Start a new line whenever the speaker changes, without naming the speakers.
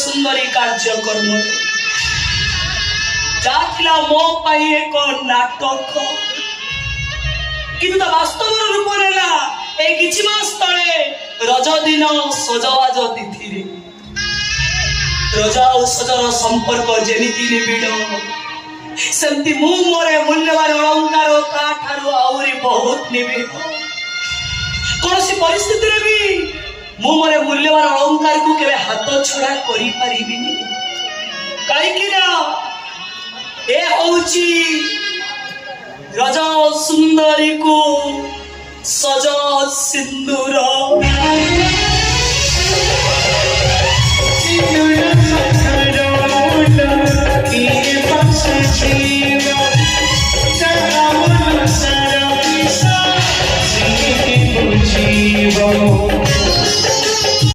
सुंदरी कार्यक्रम जातिला मो पाई एक नाटक किंतु वास्तव रूप नेला ए किछि मास तळे रज दिन सजवाज तिथि रज और सजर संपर्क जेमिति निबिड़ सेमती मु मोरे मूल्यवान अलंकार काठारु आउरी बहुत निबिड़ कौन सी परिस्थिति रे भी मु मोरे मूल्यवान अलंकार को केवे हाथ छड़ा करि परिबिनी काई कि ना ए होउची रज सुंदरी को सज सिंदूर
जीव